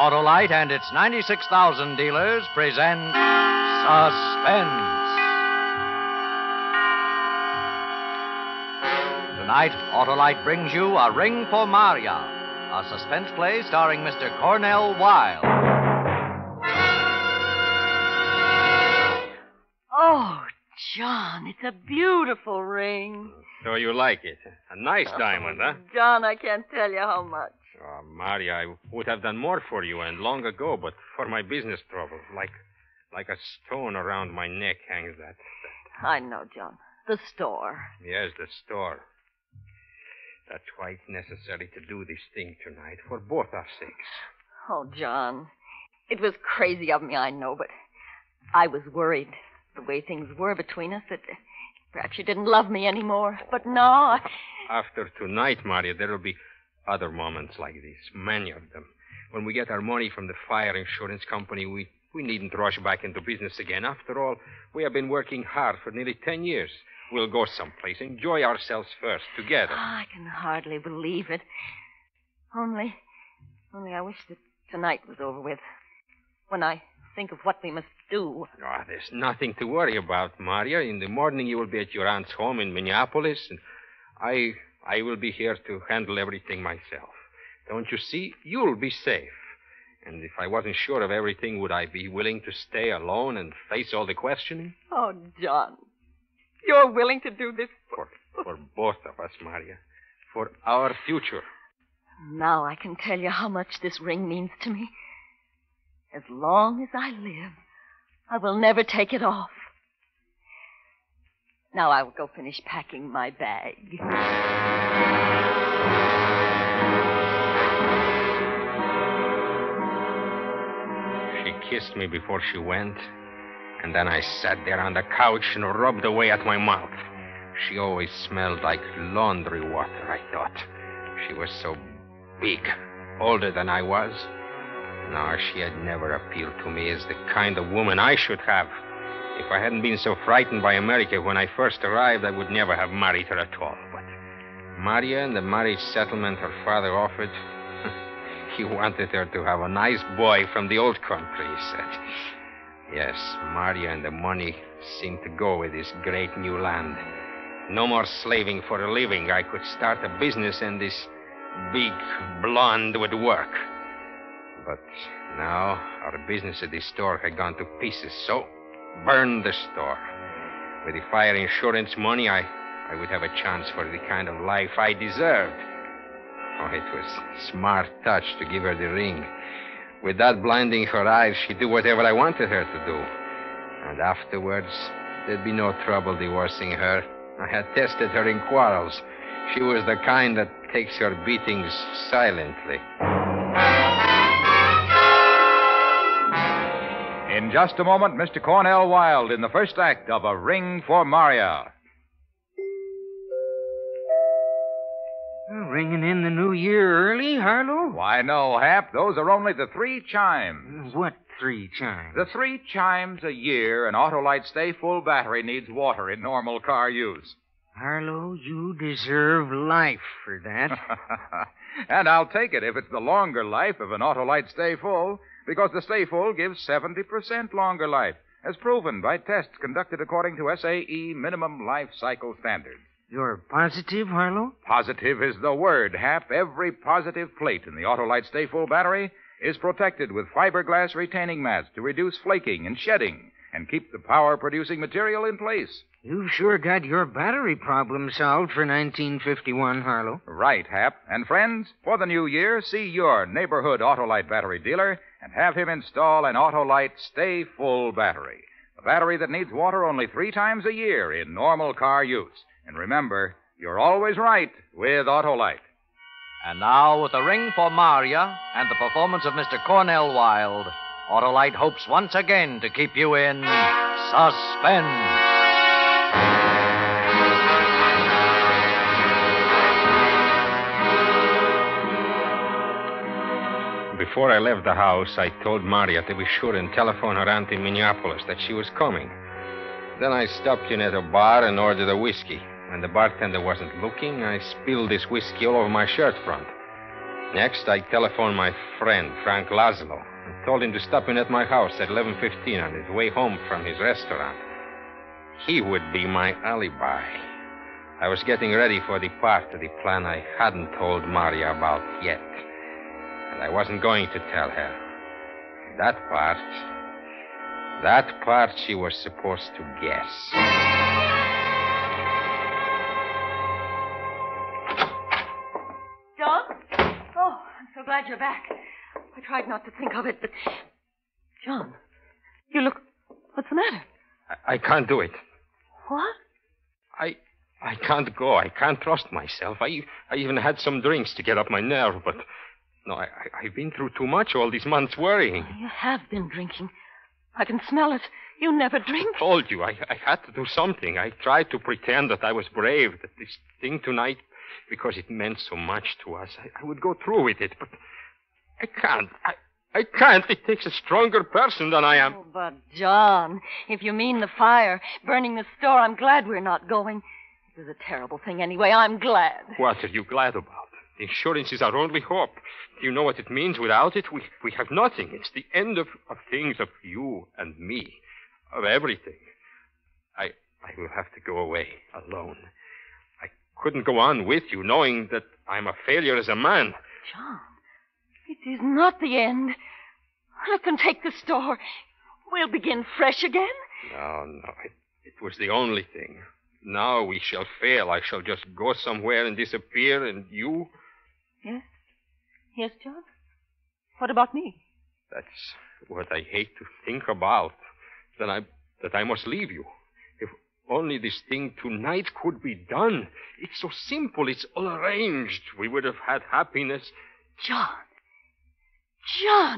Autolite and its 96,000 dealers present Suspense. Tonight, Autolite brings you A Ring for Maria, a suspense play starring Mr. Cornel Wilde. Oh, John, it's a beautiful ring. So you like it. A nice diamond, huh? John, I can't tell you how much. Oh, Maria, I would have done more for you and long ago, but for my business troubles, like a stone around my neck hangs that. I know, John. The store. Yes, the store. That's why it's necessary to do this thing tonight, for both our sakes. Oh, John, it was crazy of me, I know, but I was worried the way things were between us that perhaps you didn't love me anymore. But no, After tonight, Maria, there will be other moments like this, many of them. When we get our money from the fire insurance company, we needn't rush back into business again. After all, we have been working hard for nearly 10 years. We'll go someplace, enjoy ourselves first, together. I can hardly believe it. Only I wish that tonight was over with. When I think of what we must do. Oh, there's nothing to worry about, Maria. In the morning, you will be at your aunt's home in Minneapolis, and I will be here to handle everything myself. Don't you see? You'll be safe. And if I wasn't sure of everything, would I be willing to stay alone and face all the questioning? Oh, John, you're willing to do this For both of us, Maria. For our future. Now I can tell you how much this ring means to me. As long as I live, I will never take it off. Now I will go finish packing my bag. She kissed me before she went, and then I sat there on the couch and rubbed away at my mouth. She always smelled like laundry water, I thought. She was so big, older than I was. No, she had never appealed to me as the kind of woman I should have. If I hadn't been so frightened by America when I first arrived, I would never have married her at all. But Maria and the marriage settlement her father offered, he wanted her to have a nice boy from the old country, he said. Yes, Maria and the money seemed to go with this great new land. No more slaving for a living. I could start a business, and this big blonde would work. But now our business at the store had gone to pieces, so burn the store. With the fire insurance money, I would have a chance for the kind of life I deserved. Oh, it was a smart touch to give her the ring. With that blinding her eyes, she'd do whatever I wanted her to do. And afterwards, there'd be no trouble divorcing her. I had tested her in quarrels. She was the kind that takes her beatings silently. In just a moment, Mr. Cornel Wilde in the first act of A Ring for Maria. Ringing in the new year early, Harlow? Why, no, Hap. Those are only the 3 chimes. What 3 chimes? The 3 chimes a year an Autolite Stay Full battery needs water in normal car use. Harlow, you deserve life for that. And I'll take it if it's the longer life of an Autolite Stay Full, because the Stay Full gives 70% longer life, as proven by tests conducted according to SAE minimum life cycle standards. You're positive, Harlow? Positive is the word, Hap. Every positive plate in the Autolite Stay Full battery is protected with fiberglass retaining mats to reduce flaking and shedding and keep the power-producing material in place. You've sure got your battery problem solved for 1951, Harlow. Right, Hap. And friends, for the new year, see your neighborhood Autolite battery dealer and have him install an Autolite Stay Full battery. A battery that needs water only 3 times a year in normal car use. And remember, you're always right with Autolite. And now, with A Ring for Maria and the performance of Mr. Cornel Wilde, Autolite hopes once again to keep you in suspense. Before I left the house, I told Maria to be sure and telephone her aunt in Minneapolis that she was coming. Then I stopped in at a bar and ordered a whiskey. When the bartender wasn't looking, I spilled this whiskey all over my shirt front. Next, I telephoned my friend, Frank Laszlo, and told him to stop in at my house at 11:15 on his way home from his restaurant. He would be my alibi. I was getting ready for the part of the plan I hadn't told Maria about yet. And I wasn't going to tell her. That part she was supposed to guess. John? Oh, I'm so glad you're back. I tried not to think of it, but... John, you look... What's the matter? I can't do it. What? I can't go. I can't trust myself. I even had some drinks to get up my nerve, but... No, I've been through too much all these months worrying. You have been drinking. I can smell it. You never drink. I told you, I had to do something. I tried to pretend that I was brave, that this thing tonight, because it meant so much to us, I would go through with it, but I can't. I can't. It takes a stronger person than I am. Oh, but, John, if you mean the fire, burning the store, I'm glad we're not going. It was a terrible thing anyway. I'm glad. What are you glad about? The insurance is our only hope. Do you know what it means? Without it, we have nothing. It's the end of things, of you and me, of everything. I will have to go away alone. I couldn't go on with you, knowing that I'm a failure as a man. John, it is not the end. Let them take the store. We'll begin fresh again. No. It was the only thing. Now we shall fail. I shall just go somewhere and disappear, and you... Yes? Yes, John? What about me? That's what I hate to think about. That I must leave you. If only this thing tonight could be done. It's so simple. It's all arranged. We would have had happiness. John,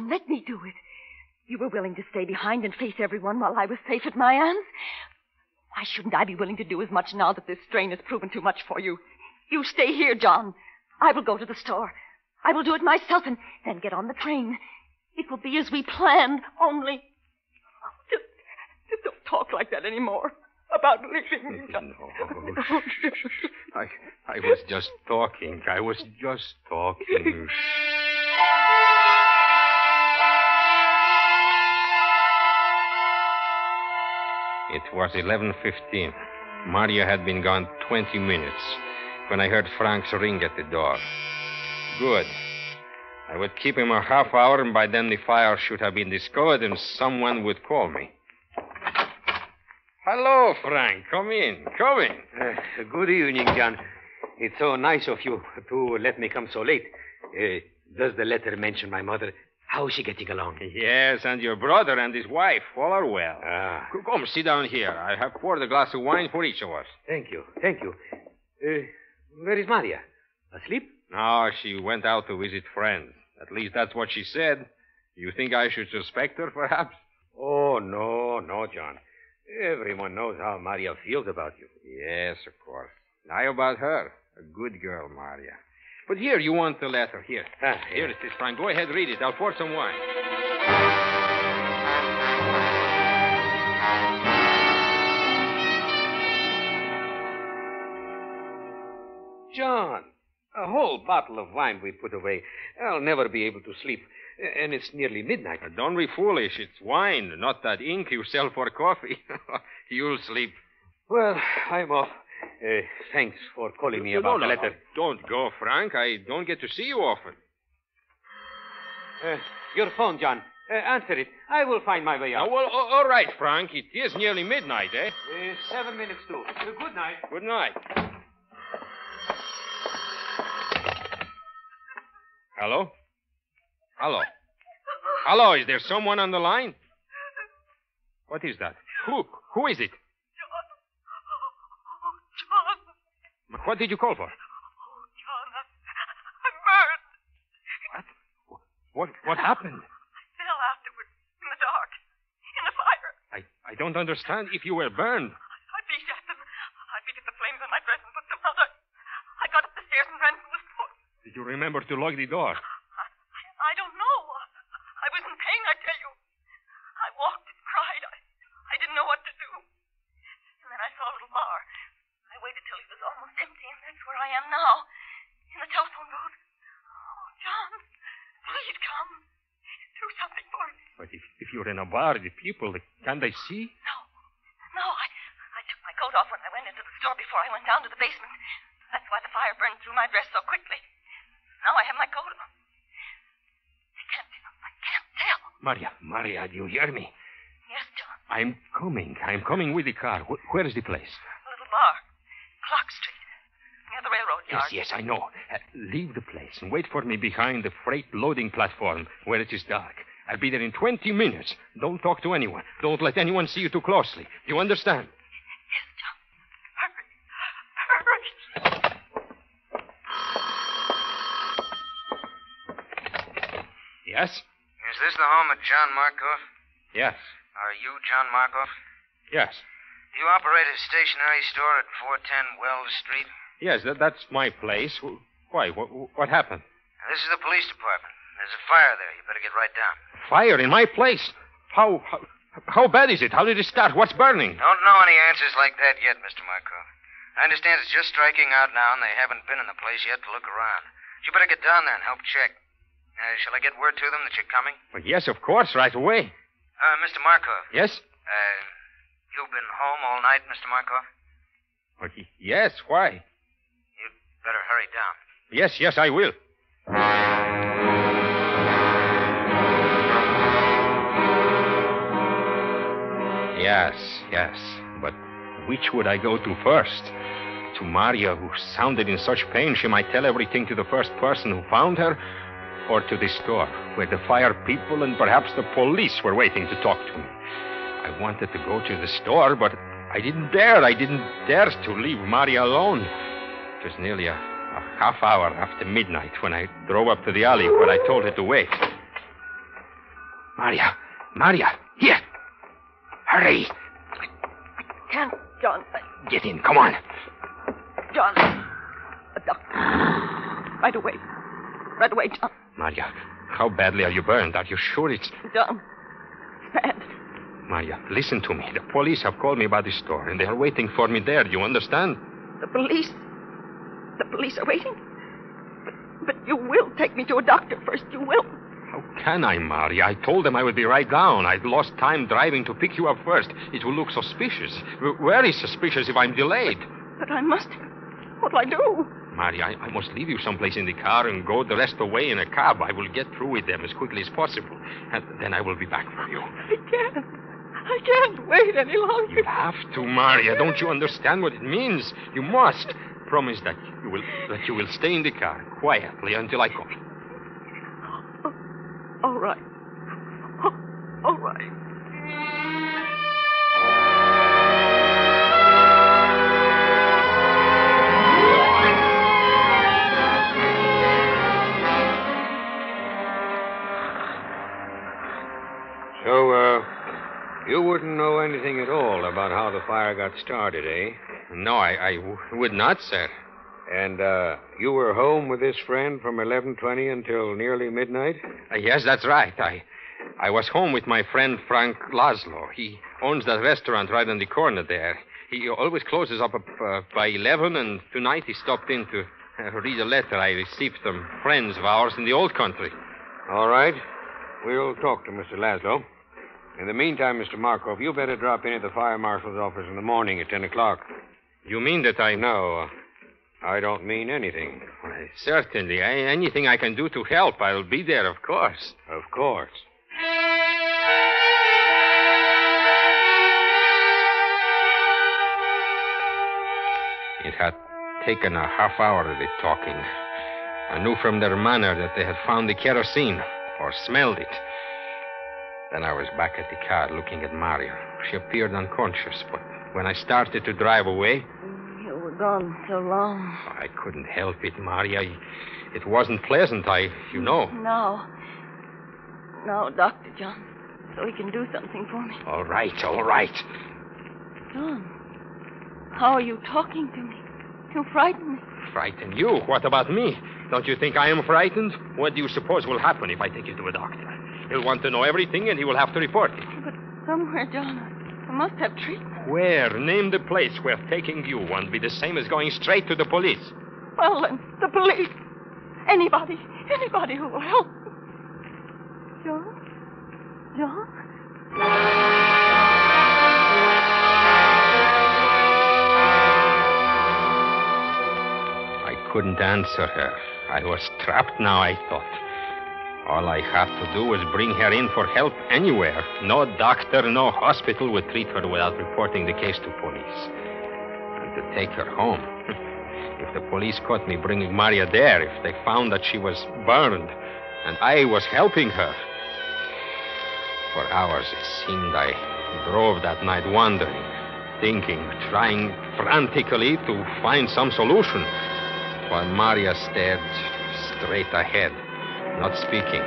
let me do it. You were willing to stay behind and face everyone while I was safe at my aunt's. Why shouldn't I be willing to do as much now that this strain has proven too much for you? You stay here, John. I will go to the store. I will do it myself and then get on the train. It will be as we planned, only... Just don't talk like that anymore about leaving me. No. I was just talking. It was 11:15. Maria had been gone 20 minutes when I heard Frank's ring at the door. Good. I would keep him a half hour, and by then the fire should have been discovered, and someone would call me. Hello, Frank. Come in. Good evening, John. It's so nice of you to let me come so late. Does the letter mention my mother? How is she getting along? Yes, and your brother and his wife all are well. Ah. Come, sit down here. I have poured a glass of wine for each of us. Thank you. Where is Maria? Asleep? No, she went out to visit friends. At least that's what she said. You think I should suspect her, perhaps? Oh, no, John. Everyone knows how Maria feels about you. Yes, of course. Now about her. A good girl, Maria. But here, you want the letter. Here. Here it is, Frank. Go ahead, read it. I'll pour some wine. John, a whole bottle of wine we put away. I'll never be able to sleep. And it's nearly midnight. Don't be foolish. It's wine, not that ink you sell for coffee. You'll sleep. Well, I'm off. Thanks for calling me about the letter. Don't go, Frank. I don't get to see you often. Your phone, John. Answer it. I will find my way out. Well, all right, Frank. It is nearly midnight, eh? 7 minutes to. Good night. Good night. Hello? Hello, is there someone on the line? What is that? Who is it? John. What did you call for? Oh, John, I'm burned. What happened? I fell afterward in the dark, in the fire. I don't understand. If you were burned. I beat at them. I beat at the flames on my dress and put them out. I got up the stairs and ran from the store. Did you remember to lock the door? I don't know. I was in pain, I tell you. I walked and cried. I didn't know what to do. And then I saw a little bar. I waited till it was almost empty, and that's where I am now. In the telephone booth. Oh, John. But if you're in a bar, the people, can they see? No, I took my coat off when I went into the store before I went down to the basement. That's why the fire burned through my dress so quickly. Now I have my coat on. I can't tell. Maria, do you hear me? Yes, John. I'm coming with the car. Where is the place? A little bar. Clock Street. Near the railroad yard. Yes, I know. Leave the place and wait for me behind the freight loading platform where it is dark. I'll be there in 20 minutes. Don't talk to anyone. Don't let anyone see you too closely. You understand? Yes, John. Hurry. Yes? Is this the home of John Markov? Yes. Are you John Markov? Yes. Do you operate a stationery store at 410 Wells Street? Yes, that's my place. Why? What happened? This is the police department. There's a fire there. You better get right down. Fire in my place? How bad is it? How did it start? What's burning? Don't know any answers like that yet, Mr. Markov. I understand it's just striking out now, and they haven't been in the place yet to look around. You better get down there and help check. Shall I get word to them that you're coming? Well, yes, of course, right away. Mr. Markov. Yes? You've been home all night, Mr. Markov? Well, yes, why? You'd better hurry down. Yes, I will. Yes. But which would I go to first? To Maria, who sounded in such pain she might tell everything to the first person who found her? Or to the store, where the fire people and perhaps the police were waiting to talk to me? I wanted to go to the store, but I didn't dare to leave Maria alone. It was nearly a half hour after midnight when I drove up to the alley where I told her to wait. Maria, here! Hurry! I can't, John. Get in, come on. John, a doctor. Right away, John. Maria, how badly are you burned? Are you sure it's... John, it's bad. Maria, listen to me. The police have called me about the store, and they are waiting for me there. Do you understand? The police are waiting? But you will take me to a doctor first. You will. How can I, Maria? I told them I would be right down. I'd lost time driving to pick you up first. It will look suspicious. Very suspicious if I'm delayed. But I must. What'll I do? Maria, I must leave you someplace in the car and go the rest of the way in a cab. I will get through with them as quickly as possible. And then I will be back for you. I can't wait any longer. You have to, Maria. Don't you understand what it means? You must. Promise that you will stay in the car quietly until I call. All right. All right. So, you wouldn't know anything at all about how the fire got started, eh? No, I would not, sir. And, you were home with this friend from 11:20 until nearly midnight? Yes, that's right. I was home with my friend Frank Laszlo. He owns that restaurant right on the corner there. He always closes up by 11, and tonight he stopped in to read a letter I received from friends of ours in the old country. All right. We'll talk to Mr. Laszlo. In the meantime, Mr. Markov, you better drop in at the fire marshal's office in the morning at 10 o'clock. You mean that I... No, I don't mean anything. Why, certainly. Anything I can do to help, I'll be there, of course. Of course. It had taken a half hour of the talking. I knew from their manner that they had found the kerosene, or smelled it. Then I was back at the car looking at Maria. She appeared unconscious, but when I started to drive away... You were gone so long. I couldn't help it, Maria. It wasn't pleasant, you know. Now, Dr. John, so he can do something for me. All right. John, how are you talking to me? You frighten me. Frighten you? What about me? Don't you think I am frightened? What do you suppose will happen if I take you to a doctor? He'll want to know everything, and he will have to report it. But somewhere, John, I must have treatment. Where? Name the place where taking you won't be the same as going straight to the police. Well, then, the police. Anybody who will help me. John? I couldn't answer her. I was trapped now, I thought. All I have to do was bring her in for help anywhere. No doctor, no hospital would treat her without reporting the case to police. And to take her home. If the police caught me bringing Maria there, if they found that she was burned and I was helping her. For hours, it seemed, I drove that night wandering, thinking, trying frantically to find some solution, while Maria stared straight ahead, not speaking.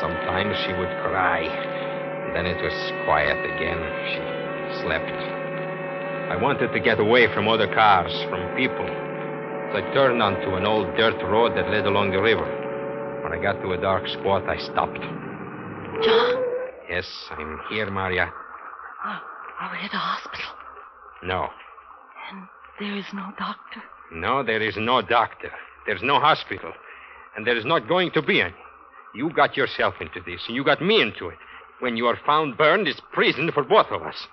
Sometimes she would cry, and then it was quiet again. She slept. I wanted to get away from other cars, from people. So I turned onto an old dirt road that led along the river. When I got to a dark spot, I stopped. John? Yes, I'm here, Maria. Are we at the hospital? No. And there is no doctor? No, there is no doctor. There's no hospital. And there is not going to be any. You got yourself into this, and you got me into it. When you are found burned, it's prison for both of us.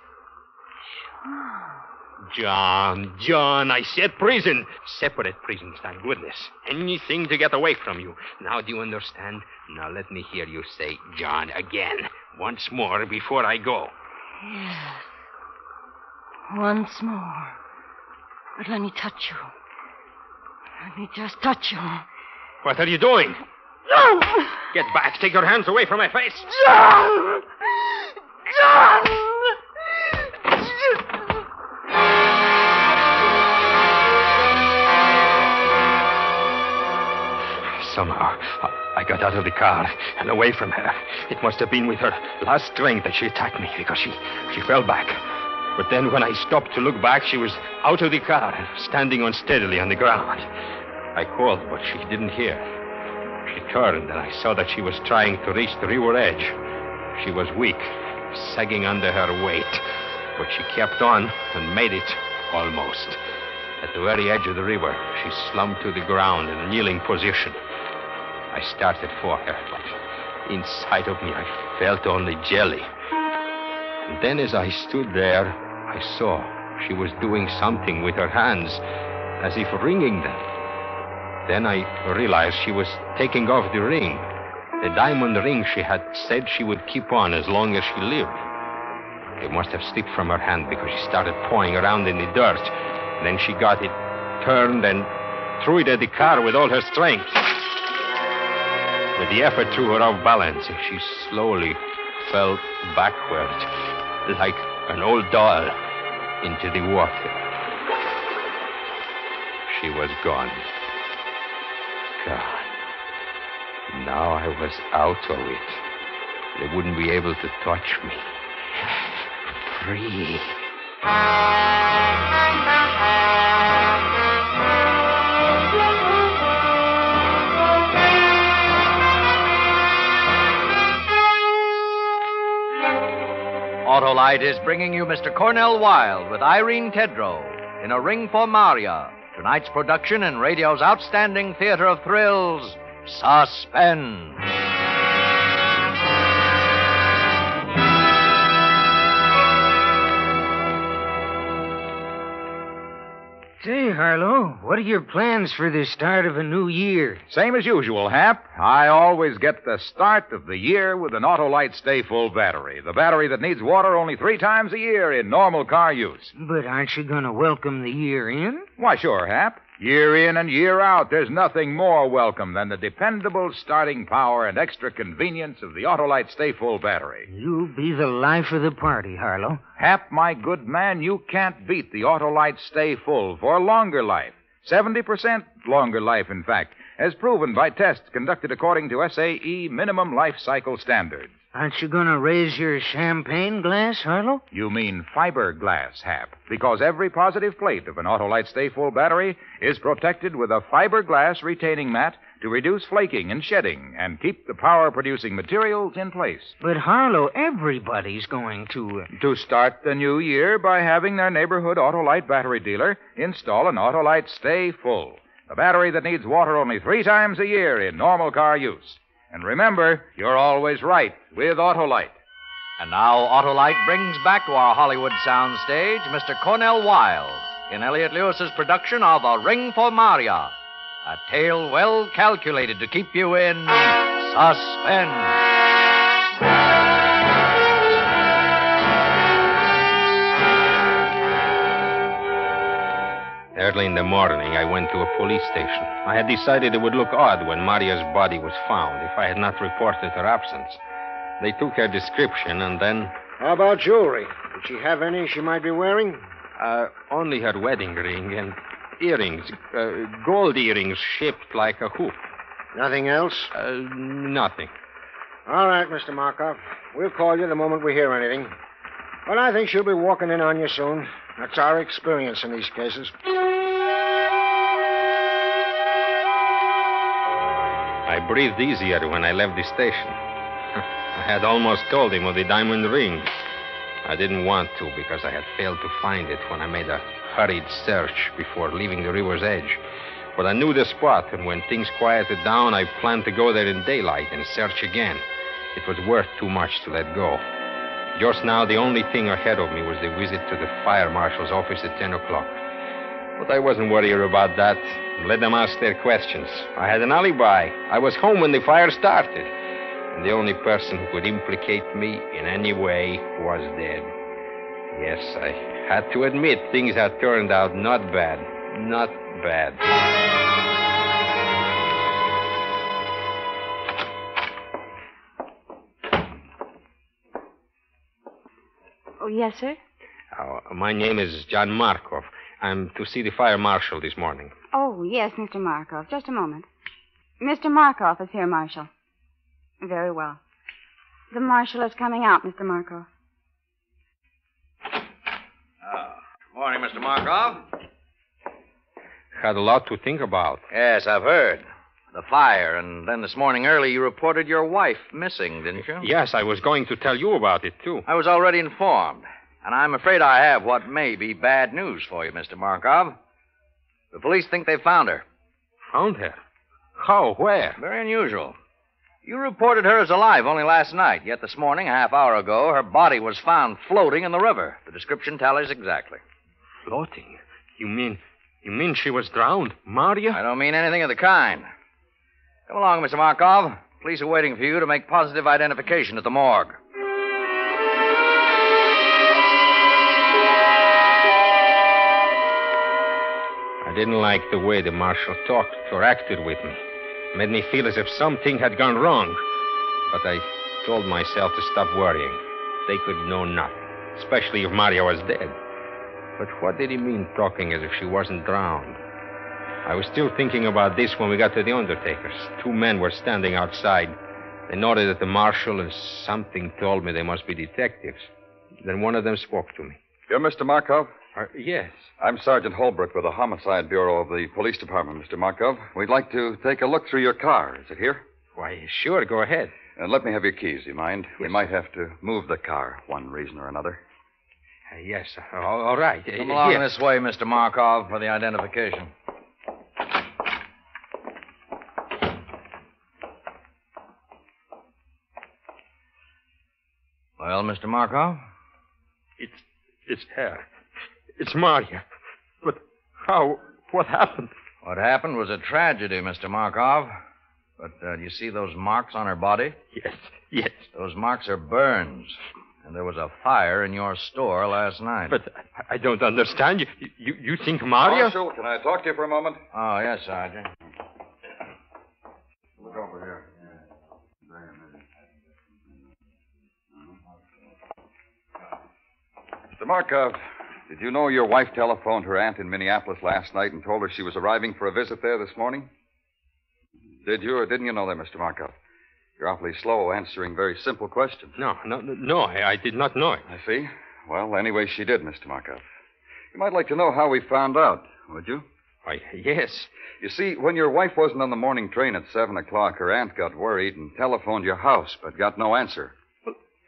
John, I said prison. Separate prisons, thank goodness. Anything to get away from you. Now, do you understand? Now, let me hear you say John again. Once more before I go. Yes. Once more. But let me touch you. Let me just touch you. What are you doing? John! Get back. Take your hands away from my face. John! John! Somehow, I got out of the car and away from her. It must have been with her last strength that she attacked me, because she fell back. But then when I stopped to look back, she was out of the car and standing unsteadily on the ground. I called, but she didn't hear. She turned, and I saw that she was trying to reach the river edge. She was weak, sagging under her weight, but she kept on and made it almost. At the very edge of the river, she slumped to the ground in a kneeling position. I started for her, but inside of me I felt only jelly. And then as I stood there, I saw she was doing something with her hands, as if wringing them. Then I realized she was taking off the ring, the diamond ring she had said she would keep on as long as she lived. It must have slipped from her hand because she started pawing around in the dirt. Then she got it, turned, and threw it at the car with all her strength. With the effort threw her off balance, she slowly fell backward, like an old doll, into the water. She was gone. God. Now I was out of it. They wouldn't be able to touch me. Free. Autolite is bringing you Mr. Cornel Wilde with Irene Tedrow in A Ring for Maria, tonight's production in radio's outstanding theater of thrills, Suspense. Say, Harlow, what are your plans for the start of a new year? Same as usual, Hap. I always get the start of the year with an Autolite Stay Full battery. The battery that needs water only 3 times a year in normal car use. But aren't you going to welcome the year in? Why, sure, Hap. Year in and year out, there's nothing more welcome than the dependable starting power and extra convenience of the Autolite Stay Full battery. You'll be the life of the party, Harlow. Hap, my good man, you can't beat the Autolite Stay Full for longer life. 70% longer life, in fact, as proven by tests conducted according to SAE minimum life cycle standards. Aren't you going to raise your champagne glass, Harlow? You mean fiberglass, Hap, because every positive plate of an Autolite Stay Full battery is protected with a fiberglass retaining mat to reduce flaking and shedding and keep the power-producing materials in place. But, Harlow, everybody's going to... To start the new year by having their neighborhood Autolite battery dealer install an Autolite Stay Full, the battery that needs water only 3 times a year in normal car use. And remember, you're always right with Autolite. And now Autolite brings back to our Hollywood soundstage Mr. Cornel Wilde in Elliot Lewis's production of A Ring for Maria, a tale well calculated to keep you in suspense. Early in the morning, I went to a police station. I had decided it would look odd when Maria's body was found if I had not reported her absence. They took her description and then... How about jewelry? Did she have any she might be wearing? Only her wedding ring and earrings, gold earrings shaped like a hoop. Nothing else? Nothing. All right, Mr. Markov. We'll call you the moment we hear anything. But I think she'll be walking in on you soon. That's our experience in these cases. I breathed easier when I left the station. I had almost told him of the diamond ring. I didn't want to because I had failed to find it when I made a hurried search before leaving the river's edge. But I knew the spot, and when things quieted down, I planned to go there in daylight and search again. It was worth too much to let go. Just now, the only thing ahead of me was the visit to the fire marshal's office at 10 o'clock. But I wasn't worried about that. Let them ask their questions. I had an alibi. I was home when the fire started. And the only person who could implicate me in any way was dead. Yes, I had to admit things had turned out not bad. Not bad. Oh, yes, sir? My name is John Markov. I'm to see the fire marshal this morning. Oh, yes, Mr. Markov. Just a moment. Mr. Markov is here, Marshal. Very well. The marshal is coming out, Mr. Markov. Morning, Mr. Markov. Had a lot to think about. Yes, I've heard. The fire, and then this morning early you reported your wife missing, didn't you? Yes, I was going to tell you about it, too. I was already informed, and I'm afraid I have what may be bad news for you, Mr. Markov. The police think they found her. Found her? How? Where? Very unusual. You reported her as alive only last night, yet this morning, a half hour ago, her body was found floating in the river. The description tallies exactly. Floating? You mean she was drowned? Maria? I don't mean anything of the kind. Come along, Mr. Markov. Police are waiting for you to make positive identification at the morgue. I didn't like the way the marshal talked or acted with me. It made me feel as if something had gone wrong. But I told myself to stop worrying. They could know nothing, especially if Maria was dead. But what did he mean talking as if she wasn't drowned? I was still thinking about this when we got to the undertaker's. Two men were standing outside. They nodded at the marshal, and something told me they must be detectives. Then one of them spoke to me. You're Mr. Markov? Yes. I'm Sergeant Holbrook with the Homicide Bureau of the Police Department, Mr. Markov. We'd like to take a look through your car. Is it here? Why, sure, go ahead. Let me have your keys, you mind? Yes. We might have to move the car, one reason or another. Yes, all right. Come along this way, Mr. Markov, for the identification. Well, Mr. Markov? It's her. It's Maria. But how? What happened? What happened was a tragedy, Mr. Markov. But do you see those marks on her body? Yes. Those marks are burns. And there was a fire in your store last night. But I don't understand. You think Maria... Marshal, can I talk to you for a moment? Oh, yes, Sergeant. Look over here. Mr. Markov, did you know your wife telephoned her aunt in Minneapolis last night and told her she was arriving for a visit there this morning? Did you or didn't you know that, Mr. Markov? You're awfully slow answering very simple questions. No, I did not know it. I see. Well, anyway, she did, Mr. Markov. You might like to know how we found out, would you? Why, yes. You see, when your wife wasn't on the morning train at 7 o'clock, her aunt got worried and telephoned your house, but got no answer.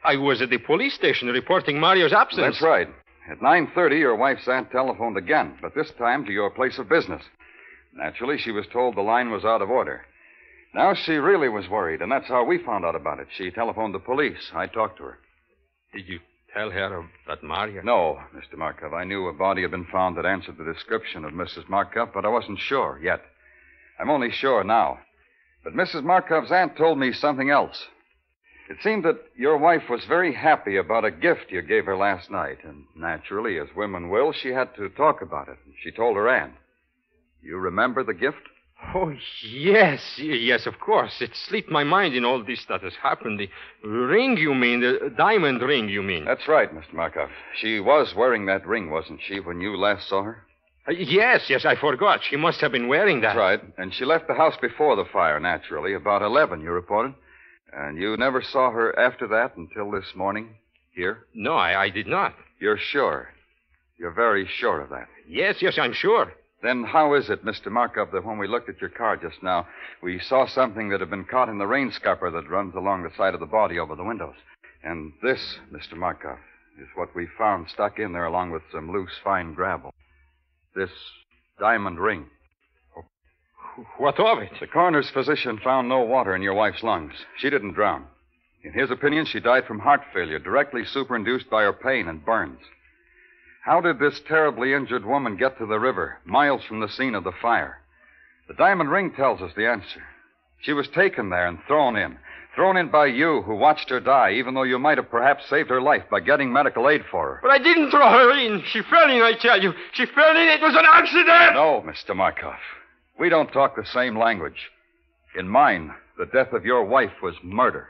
I was at the police station reporting Maria's absence. That's right. At 9:30, your wife's aunt telephoned again, but this time to your place of business. Naturally, she was told the line was out of order. Now, she really was worried, and that's how we found out about it. She telephoned the police. I talked to her. Did you tell her about Maria? No, Mr. Markov. I knew a body had been found that answered the description of Mrs. Markov, but I wasn't sure yet. I'm only sure now. But Mrs. Markov's aunt told me something else. It seemed that your wife was very happy about a gift you gave her last night, and naturally, as women will, she had to talk about it. She told her aunt. You remember the gift? Oh, yes, of course. It slipped my mind in all this that has happened. The ring, you mean? The diamond ring, you mean? That's right, Mr. Markov. She was wearing that ring, wasn't she, when you last saw her? Yes, I forgot. She must have been wearing that. That's right. And she left the house before the fire, naturally, about 11, you reported. And you never saw her after that until this morning, here? No, I did not. You're sure? You're very sure of that? Yes, I'm sure. Then how is it, Mr. Markov, that when we looked at your car just now, we saw something that had been caught in the rain scupper that runs along the side of the body over the windows? And this, Mr. Markov, is what we found stuck in there along with some loose, fine gravel. This diamond ring. What of it? The coroner's physician found no water in your wife's lungs. She didn't drown. In his opinion, she died from heart failure, directly superinduced by her pain and burns. How did this terribly injured woman get to the river, miles from the scene of the fire? The diamond ring tells us the answer. She was taken there and thrown in by you who watched her die, even though you might have perhaps saved her life by getting medical aid for her. But I didn't throw her in. She fell in, I tell you. She fell in. It was an accident. No, Mr. Markov. We don't talk the same language. In mine, the death of your wife was murder.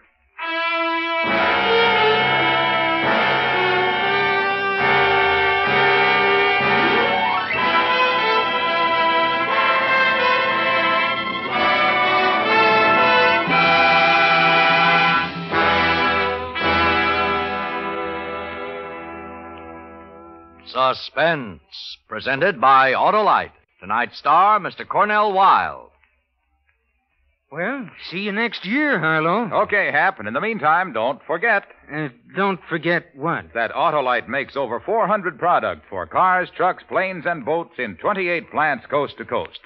Suspense, presented by Autolite. Tonight's star, Mr. Cornel Wilde. Well, see you next year, Harlow. Okay, Hap, and in the meantime, don't forget. Don't forget what? That Autolite makes over 400 products for cars, trucks, planes, and boats in 28 plants coast to coast.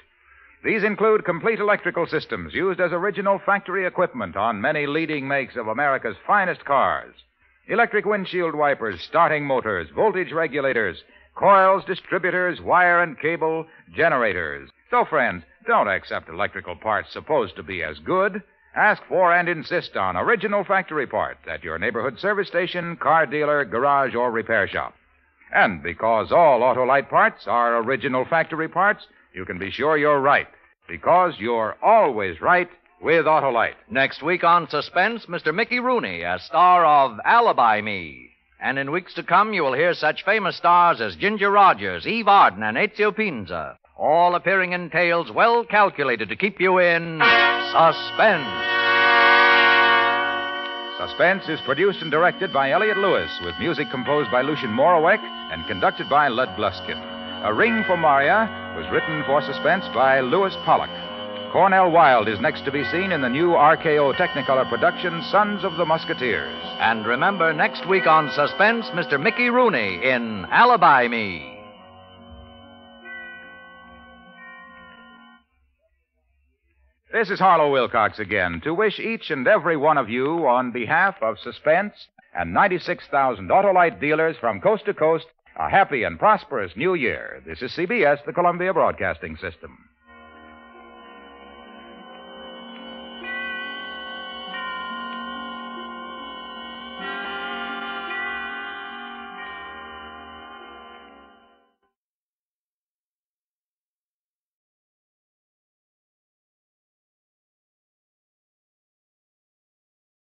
These include complete electrical systems used as original factory equipment on many leading makes of America's finest cars. Electric windshield wipers, starting motors, voltage regulators, coils, distributors, wire and cable, generators. So, friends, don't accept electrical parts supposed to be as good. Ask for and insist on original factory parts at your neighborhood service station, car dealer, garage, or repair shop. And because all Autolite parts are original factory parts, you can be sure you're right. Because you're always right with Autolite. Next week on Suspense, Mr. Mickey Rooney as star of Alibi Me. And in weeks to come, you will hear such famous stars as Ginger Rogers, Eve Arden, and Ezio Pinza, all appearing in tales well calculated to keep you in suspense. Suspense is produced and directed by Elliott Lewis, with music composed by Lucien Morawek and conducted by Lud Gluskin. A Ring for Maria was written for Suspense by Louis Pollock. Cornel Wilde is next to be seen in the new RKO Technicolor production, Sons of the Musketeers. And remember, next week on Suspense, Mr. Mickey Rooney in Alibi Me. This is Harlow Wilcox again to wish each and every one of you, on behalf of Suspense and 96,000 Autolite dealers from coast to coast, a happy and prosperous new year. This is CBS, the Columbia Broadcasting System.